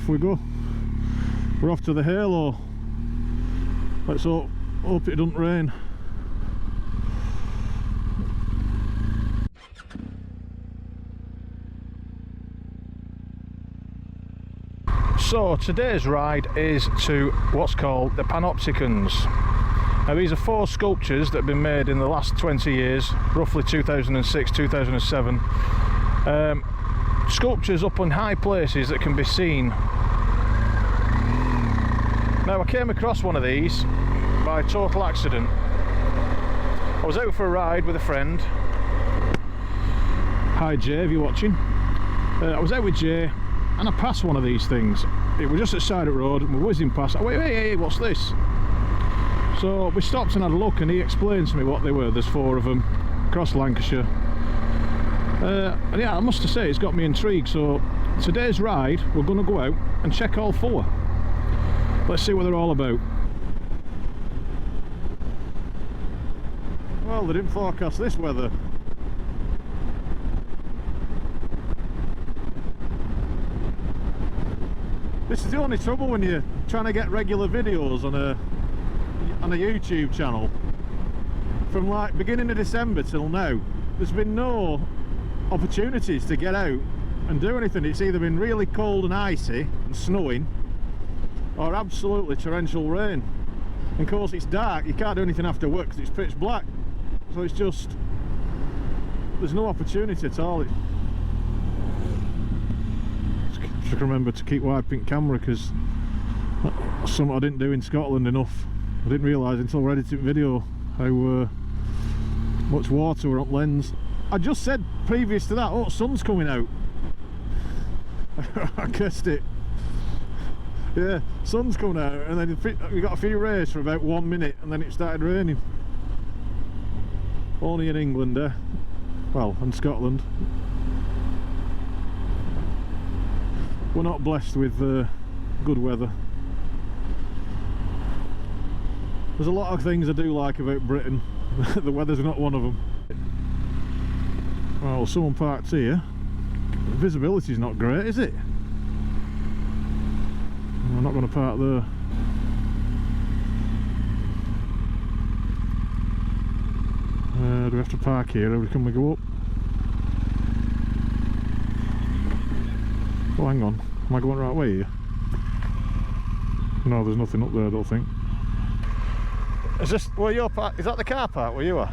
off we go. We're off to the Halo. Let's hope it doesn't rain. So today's ride is to what's called the Panopticons. Now these are 4 sculptures that have been made in the last 20 years, roughly 2006, 2007. Sculptures up on high places that can be seen. Now I came across one of these by total accident. I was out for a ride with a friend. Hi Jay, if you're watching. I was out with Jay and I passed one of these things. It was just at the side of the road and we're whizzing past. I went, hey, what's this? So we stopped and had a look and he explained to me what they were. There's 4 of them across Lancashire. And yeah, I must say it's got me intrigued. So today's ride, we're going to go out and check all 4. Let's see what they're all about. Well, they didn't forecast this weather. This is the only trouble when you're trying to get regular videos on a YouTube channel. From like beginning of December till now, there's been no opportunities to get out and do anything. It's either been really cold and icy and snowing, or absolutely torrential rain. And of course it's dark, you can't do anything after work because it's pitch black. So it's just, there's no opportunity at all. Just remember to keep wiping camera because that's something I didn't do in Scotland enough. I didn't realise until I edited video how much water were up lens. I just said previous to that, oh, sun's coming out. I guessed it. Yeah, sun's coming out, and then we got a few rays for about 1 minute, and then it started raining. Only in England, well, and Scotland. We're not blessed with good weather. There's a lot of things I do like about Britain. The weather's not one of them. Well, someone parked here. The visibility's not great, is it? I'm not going to park there. Do we have to park here or can we go up? Oh, hang on. Am I going the right way here? No, there's nothing up there, I don't think. Is this where you're parked? Is that the car park where you are?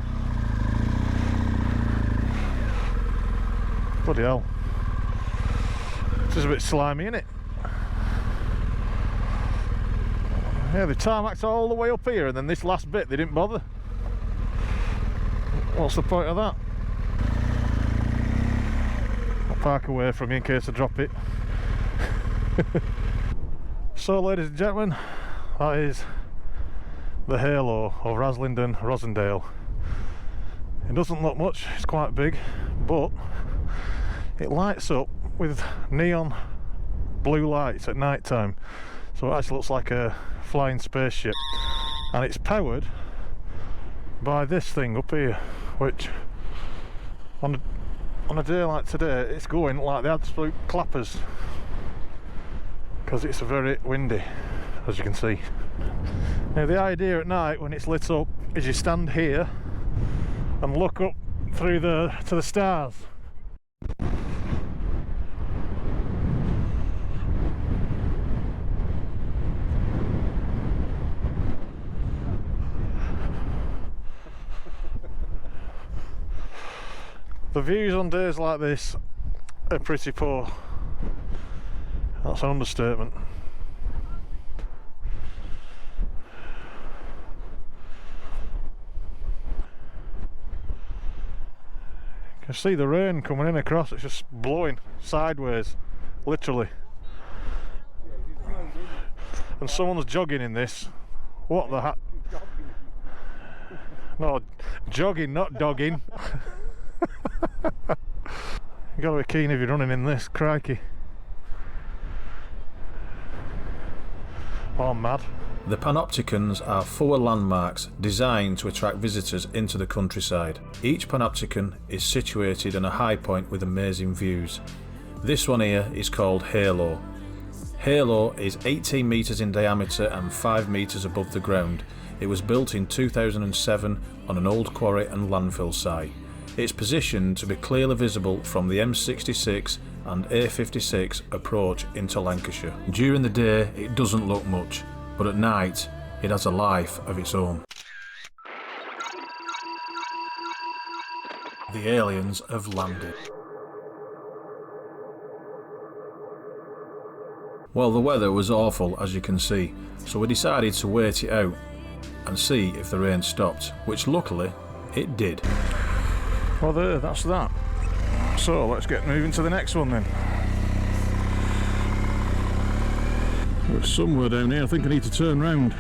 Bloody hell. This is a bit slimy, isn't it? Yeah, they tarmacked all the way up here and then this last bit they didn't bother. What's the point of that? I'll park away from you in case I drop it. So ladies and gentlemen, that is the Halo of Haslingden, Rosendale. It doesn't look much, it's quite big, but it lights up with neon blue lights at night time. So it actually looks like a flying spaceship, and it's powered by this thing up here, which on a day like today it's going like the absolute clappers because it's very windy, as you can see. Now the idea at night when it's lit up is you stand here and look up through to the stars. The views on days like this are pretty poor. That's an understatement. You can see the rain coming in across, it's just blowing sideways, literally. And someone's jogging in this. What the heck? No, jogging, not dogging. You gotta be keen if you're running in this, crikey. Oh, I'm mad. The Panopticons are 4 landmarks designed to attract visitors into the countryside. Each Panopticon is situated on a high point with amazing views. This one here is called Halo. Halo is 18 metres in diameter and 5 metres above the ground. It was built in 2007 on an old quarry and landfill site. It's positioned to be clearly visible from the M66 and A56 approach into Lancashire. During the day it doesn't look much, but at night it has a life of its own. The aliens have landed. Well, the weather was awful, as you can see, so we decided to wait it out and see if the rain stopped, which luckily it did. Well, there, that's that. So let's get moving to the next one then. There's somewhere down here. I think I need to turn round.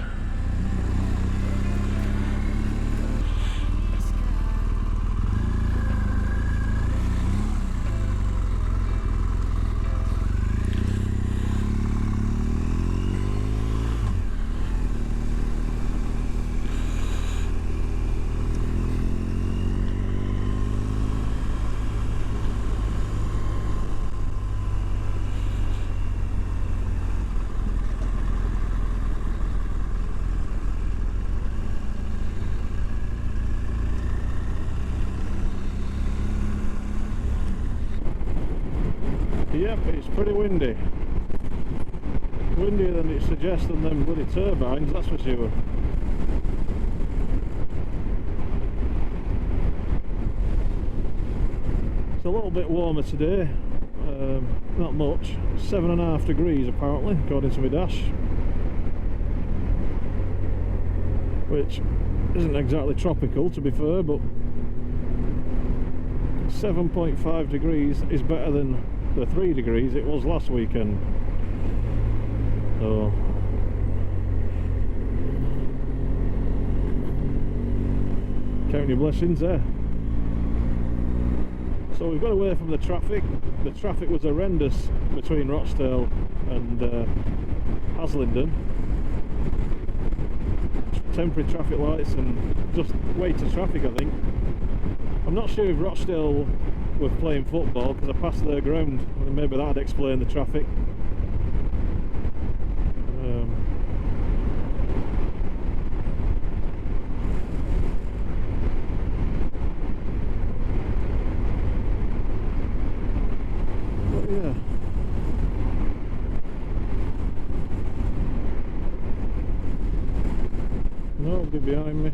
Yep, it's pretty windy. Windier than it suggests on them bloody turbines, that's for sure. It's a little bit warmer today, not much. 7.5 degrees apparently, according to my dash. Which isn't exactly tropical, to be fair, but 7.5 degrees is better than the 3 degrees it was last weekend. So count your blessings there. So we've got away from the traffic. The traffic was horrendous between Rochdale and Haslingden. Temporary traffic lights and just weight of traffic, I think. I'm not sure if Rochdale were playing football because I passed their ground, and maybe that'd explain the traffic. But yeah. Nobody behind me.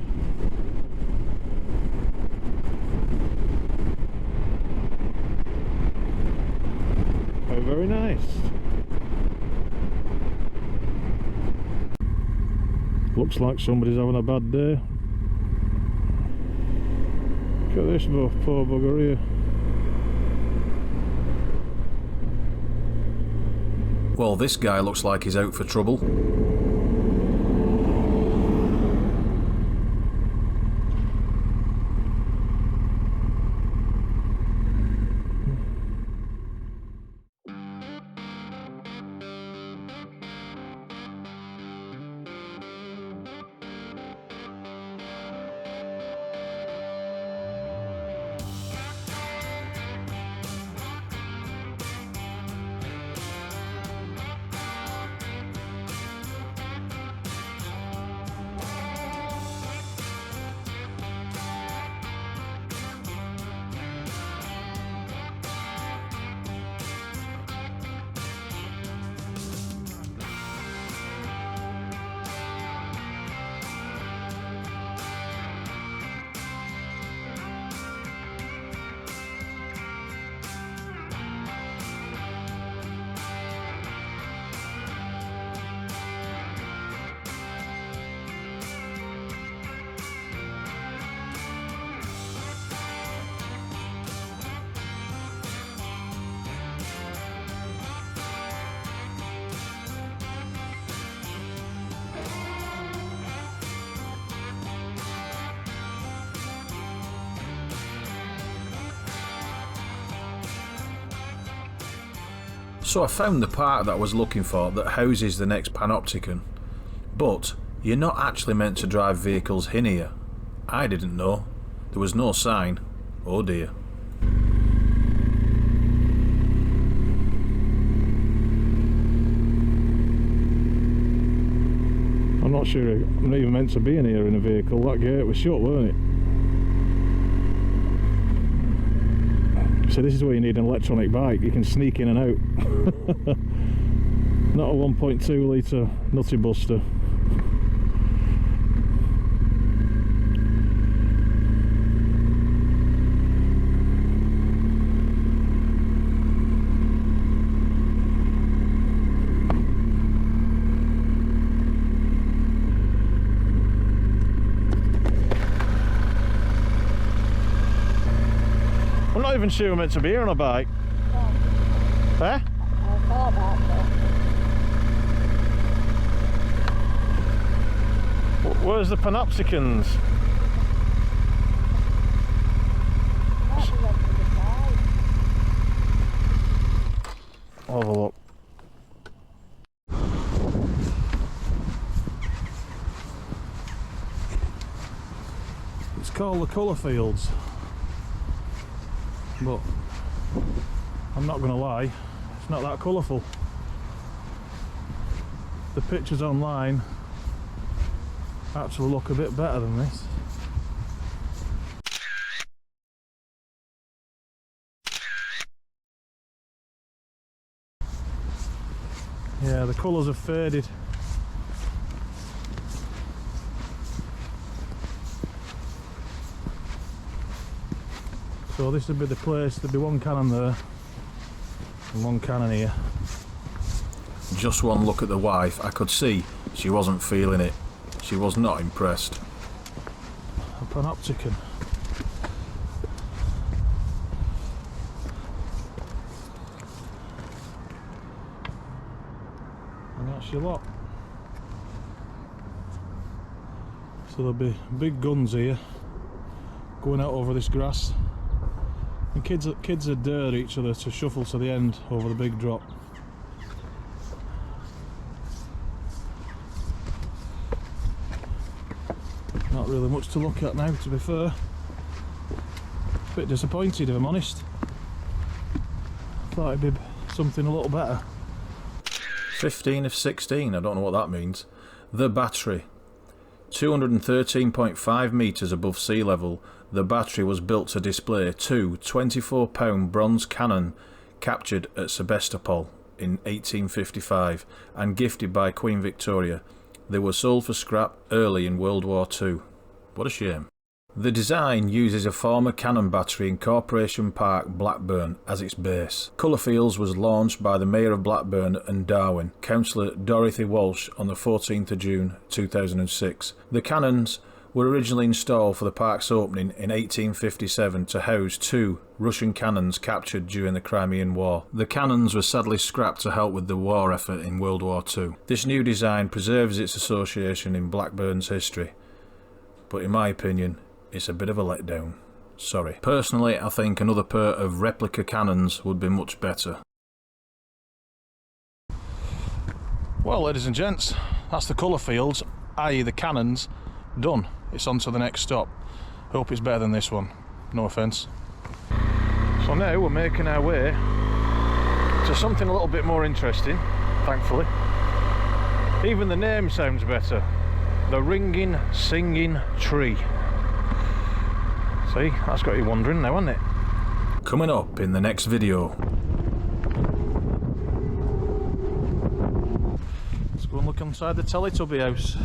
Very nice. Looks like somebody's having a bad day. Look at this poor bugger here. Well, this guy looks like he's out for trouble. So I found the part that I was looking for that houses the next Panopticon. But you're not actually meant to drive vehicles in here. I didn't know. There was no sign. Oh dear. not sure I'm not even meant to be in here in a vehicle. That gate was shut, weren't it? So this is where you need an electronic bike. You can sneak in and out. Not a 1.2 litre nutty buster. I'm not even sure we're meant to be here on a bike. Oh. Eh? I thought about that. Where's the Panopticans? I'll have a look. It's called the Colourfields. But I'm not going to lie, it's not that colourful. The pictures online actually look a bit better than this. Yeah, the colours have faded. So this would be the place, there'd be one cannon there and one cannon here. Just one look at the wife, I could see she wasn't feeling it. She was not impressed. A Panopticon. And that's your lot. So there'll be big guns here going out over this grass. And kids would dare each other to shuffle to the end over the big drop. Not really much to look at now, to be fair. A bit disappointed if I'm honest. Thought it'd be something a little better. 15 of 16, I don't know what that means. The battery. 213.5 metres above sea level, the battery was built to display two 24-pound bronze cannon captured at Sebastopol in 1855 and gifted by Queen Victoria. They were sold for scrap early in World War II. What a shame. The design uses a former cannon battery in Corporation Park, Blackburn, as its base. Colourfields was launched by the Mayor of Blackburn and Darwin, Councillor Dorothy Walsh, on the 14th of June 2006. The cannons were originally installed for the park's opening in 1857 to house two Russian cannons captured during the Crimean War. The cannons were sadly scrapped to help with the war effort in World War II. This new design preserves its association in Blackburn's history, but in my opinion, it's a bit of a letdown. Sorry. Personally, I think another pair of replica cannons would be much better. Well, ladies and gents, that's the Colourfields, i.e. the cannons, done. It's on to the next stop. Hope it's better than this one. No offence. So now we're making our way to something a little bit more interesting, thankfully. Even the name sounds better. The Ringing Singing Tree. See, that's got you wondering now, hasn't it? Coming up in the next video. Let's go and look inside the Teletubby house.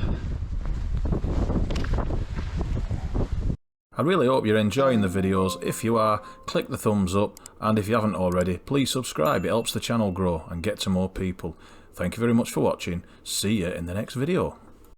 I really hope you're enjoying the videos. If you are, click the thumbs up, and if you haven't already, please subscribe. It helps the channel grow and get to more people. Thank you very much for watching. See you in the next video.